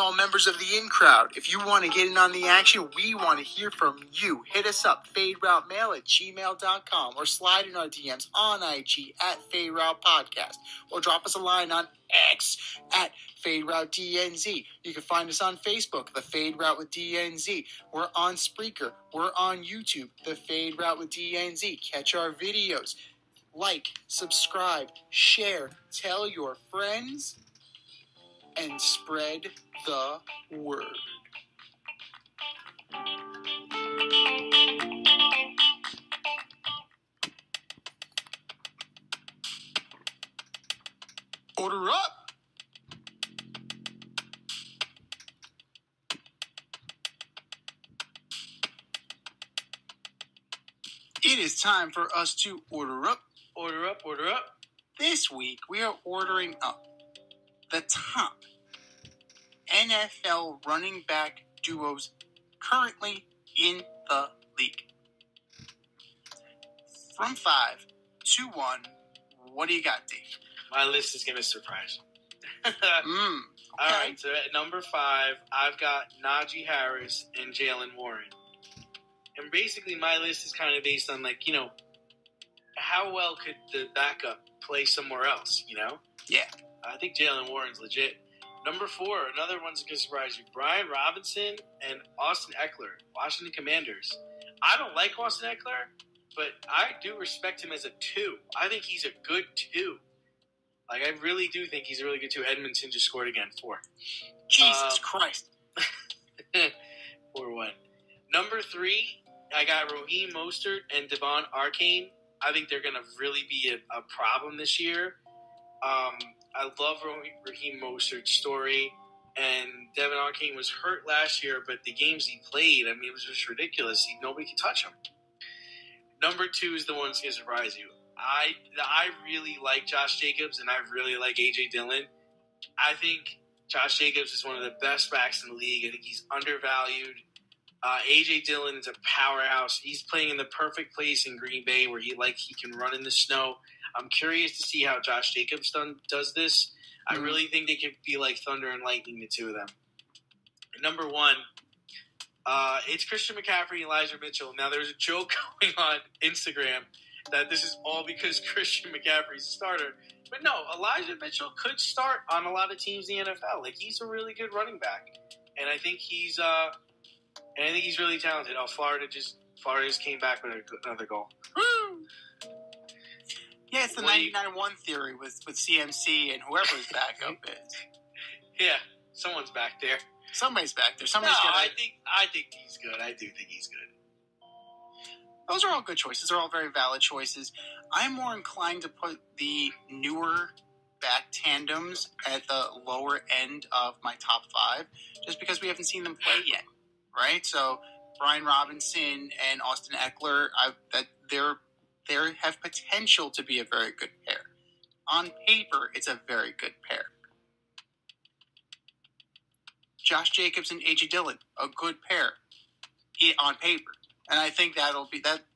all members of the in crowd. If you want to get in on the action, we want to hear from you. Hit us up, faderoutemail@gmail.com, or slide in our DMs on IG at FadeRoutePodcast, or drop us a line on X at FadeRouteDNZ. You can find us on Facebook, The Fade Route with DNZ. We're on Spreaker. We're on YouTube, The Fade Route with DNZ. Catch our videos. Like, subscribe, share, tell your friends, and spread the word. Order up! It is time for us to order up. Order up, order up. This week, we are ordering up the top NFL running back duos currently in the league. From 5 to 1, what do you got, Dave? My list is going to surprise you. Okay. All right, so at number 5, I've got Najee Harris and Jalen Warren. And basically, my list is kind of based on, like, how well could the backup play somewhere else, Yeah. I think Jalen Warren's legit. Number 4, another one's going to surprise you. Brian Robinson and Austin Eckler, Washington Commanders. I don't like Austin Eckler, but I do respect him as a 2. I think he's a good 2. Like, I really do think he's a really good 2. Edmonton just scored again, 4. Jesus Christ. 4-1. Number 3, I got Raheem Mostert and Devon Arcane. I think they're going to really be a problem this year. I love Raheem Mostert's story, and Devon Arcane was hurt last year, but the games he played, it was just ridiculous. Nobody could touch him. Number 2 is the one that's going to surprise you. I really like Josh Jacobs, and I really like A.J. Dillon. I think Josh Jacobs is one of the best backs in the league. I think he's undervalued. A.J. Dillon is a powerhouse. He's playing in the perfect place in Green Bay where he can run in the snow. I'm curious to see how Josh Jacobs does this. I really think they could be like thunder and lightning, the two of them. And number 1, it's Christian McCaffrey and Elijah Mitchell. Now, there's a joke going on Instagram that this is all because Christian McCaffrey's a starter. But no, Elijah Mitchell could start on a lot of teams in the NFL. Like, he's a really good running back. And I think he's really talented. Florida just came back with another goal. Woo! Yeah, it's the 99-1 theory with CMC and whoever his backup is. Yeah, someone's back there. Somebody's back there. I think he's good. I do think he's good. Those are all good choices. They're all very valid choices. I'm more inclined to put the newer back tandems at the lower end of my top 5, just because we haven't seen them play yet, right? So Brian Robinson and Austin Eckler, they have potential to be a very good pair. On paper, it's a very good pair. Josh Jacobs and A.J. Dillon, a good pair on paper. And I think that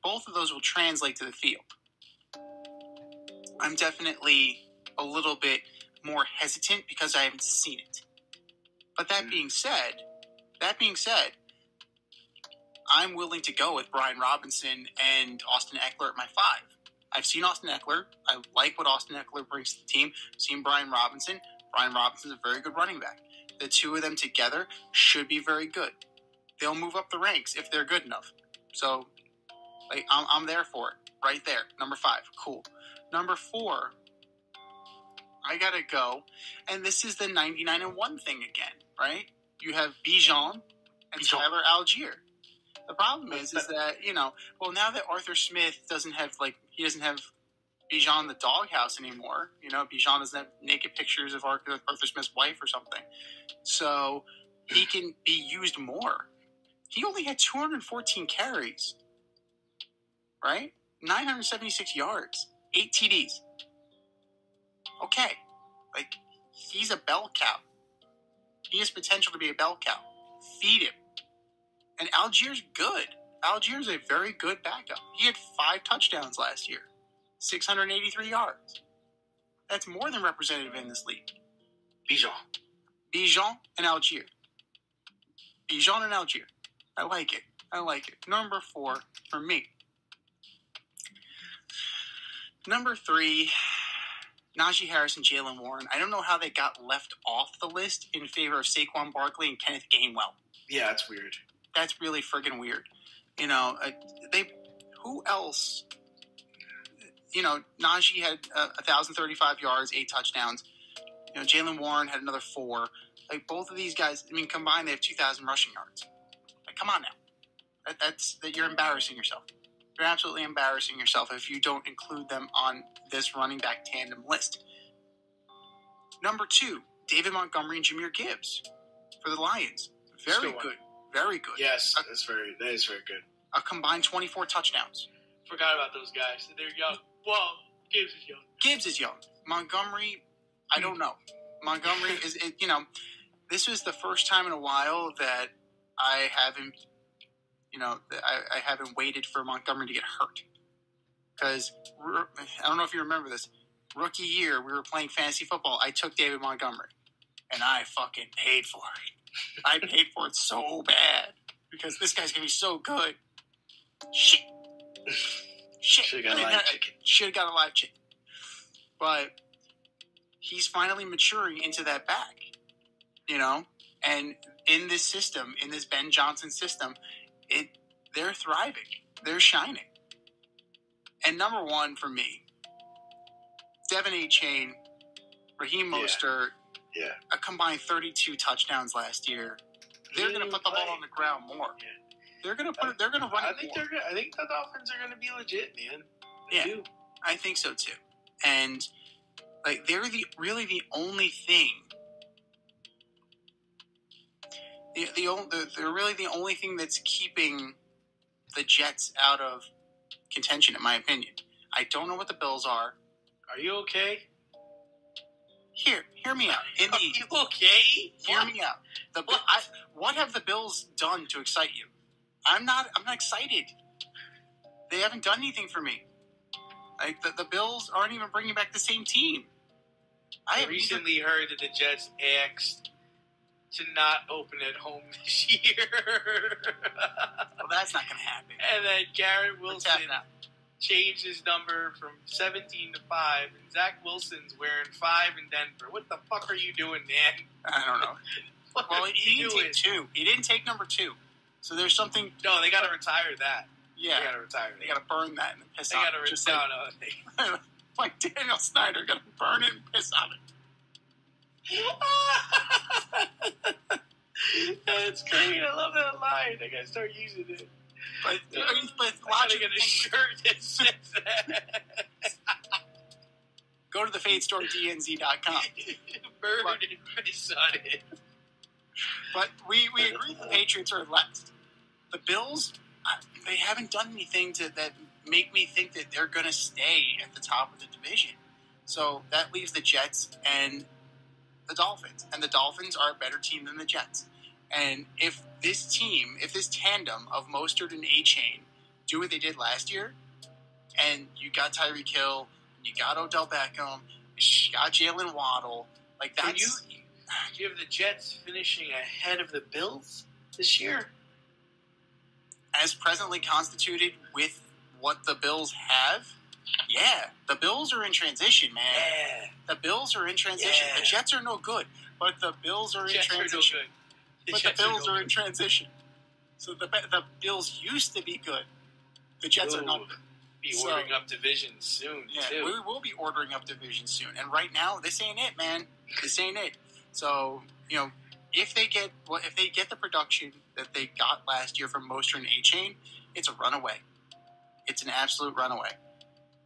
both of those will translate to the field. I'm definitely a little bit more hesitant because I haven't seen it. But that being said, I'm willing to go with Brian Robinson and Austin Eckler at my 5. I've seen Austin Eckler. I like what Austin Eckler brings to the team. I've seen Brian Robinson. Brian Robinson's a very good running back. The two of them together should be very good. They'll move up the ranks if they're good enough. So, I'm there for it. Right there. Number 5. Cool. Number 4, I gotta go. And this is the 99-1 thing again, right? You have Bijan and Tyler Algier. The problem is that, now that Arthur Smith doesn't have Bijan the doghouse anymore. Bijan doesn't have naked pictures of Arthur Smith's wife or something. So he can be used more. He only had 214 carries, right? 976 yards, 8 TDs. Okay. He's a bell cow. He has potential to be a bell cow. Feed him. And Algier's good. Algier's a very good backup. He had 5 touchdowns last year. 683 yards. That's more than representative in this league. Bijan and Algier. Bijan and Algier. I like it. Number 4 for me. Number 3, Najee Harris and Jalen Warren. I don't know how they got left off the list in favor of Saquon Barkley and Kenneth Gainwell. Yeah, that's weird. That's really friggin' weird. Who else? Najee had 1,035 yards, 8 touchdowns. Jalen Warren had another 4. Like, both of these guys, combined, they have 2,000 rushing yards. Like, come on now. That's you're embarrassing yourself. You're absolutely embarrassing yourself if you don't include them on this running back tandem list. Number 2, David Montgomery and Jahmyr Gibbs for the Lions. Very good. Very good. Yes, that is very good. A combined 24 touchdowns. Forgot about those guys. They're young. Well, Gibbs is young. Montgomery, I don't know. Montgomery is, this was the first time in a while that I haven't, I haven't waited for Montgomery to get hurt. Because, I don't know if you remember this, rookie year, we were playing fantasy football. I took David Montgomery, and I fucking paid for it. I paid for it so bad, because this guy's going to be so good. Shit. Should have got a live chicken. But he's finally maturing into that back, and in this system, in this Ben Johnson system, they're thriving. They're shining. And number 1 for me, Devin A-Chain, Raheem Mostert, a combined 32 touchdowns last year. They're going to put the ball on the ground more. Yeah. They're going to run it more. I think the Dolphins are going to be legit, man. They do. I think so too. And they're really the only thing. They're really the only thing that's keeping the Jets out of contention, in my opinion. I don't know what the Bills are. Are you okay? Hear me out. Are you okay? Hear me out. What have the Bills done to excite you? I'm not excited. They haven't done anything for me. Like, the Bills aren't even bringing back the same team. I recently heard that the Jets asked to not open at home this year. Well, that's not going to happen. And then Garrett Wilson changed his number from 17 to 5, and Zach Wilson's wearing 5 in Denver. What the fuck are you doing, man? I don't know. Well, he didn't take 2. He didn't take number 2. So there's something... No, they got to retire that. Yeah. They got to retire that. They got to burn that and piss they on gotta it. Just like Daniel Snyder, got to burn it and piss on it. That's great. I love that line. I got to start using it. But I gotta get a shirt that says that. Go to the FadeStoreDNZ.com. Burn and piss on it. But we agree the Patriots are last. The Bills, they haven't done anything that make me think that they're going to stay at the top of the division. So that leaves the Jets and the Dolphins. And the Dolphins are a better team than the Jets. And if this tandem of Mostert and A-Chain do what they did last year, and you got Tyreek Hill, and you got Odell Beckham, and you got Jalen Waddle, like that's... Do you have the Jets finishing ahead of the Bills this year? As presently constituted with what the Bills have, yeah. The Bills are in transition, man. Yeah. The Bills are in transition. Yeah. The Jets are no good, but the Bills are in transition. But the Bills are in transition. So the Bills used to be good. The Jets are not good. Be ordering up divisions soon, too. We will be ordering up divisions soon. And right now, this ain't it, man. This ain't it. So, if they get the production that they got last year from Mostert and A-Chain, it's a runaway. It's an absolute runaway.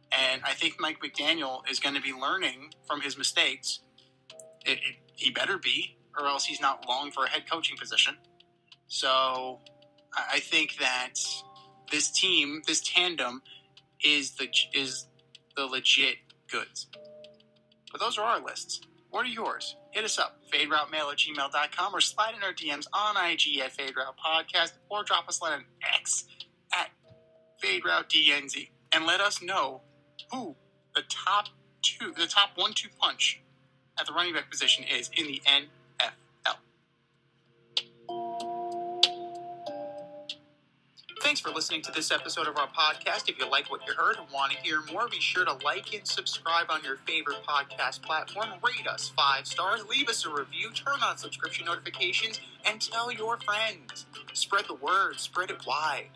And I think Mike McDaniel is going to be learning from his mistakes. He better be, or else he's not long for a head coaching position. So I think that this team, this tandem, is the legit goods. But those are our lists. What are yours? Hit us up, faderoutemail@gmail.com, or slide in our DMs on IG at FadeRoutePodcast, or drop us a line on X at FadeRouteDNZ, and let us know who the top 1-2 punch at the running back position is in the NFL. Thanks for listening to this episode of our podcast. If you like what you heard and want to hear more, be sure to like and subscribe on your favorite podcast platform. Rate us 5 stars, leave us a review, turn on subscription notifications, and tell your friends. Spread the word, spread it wide.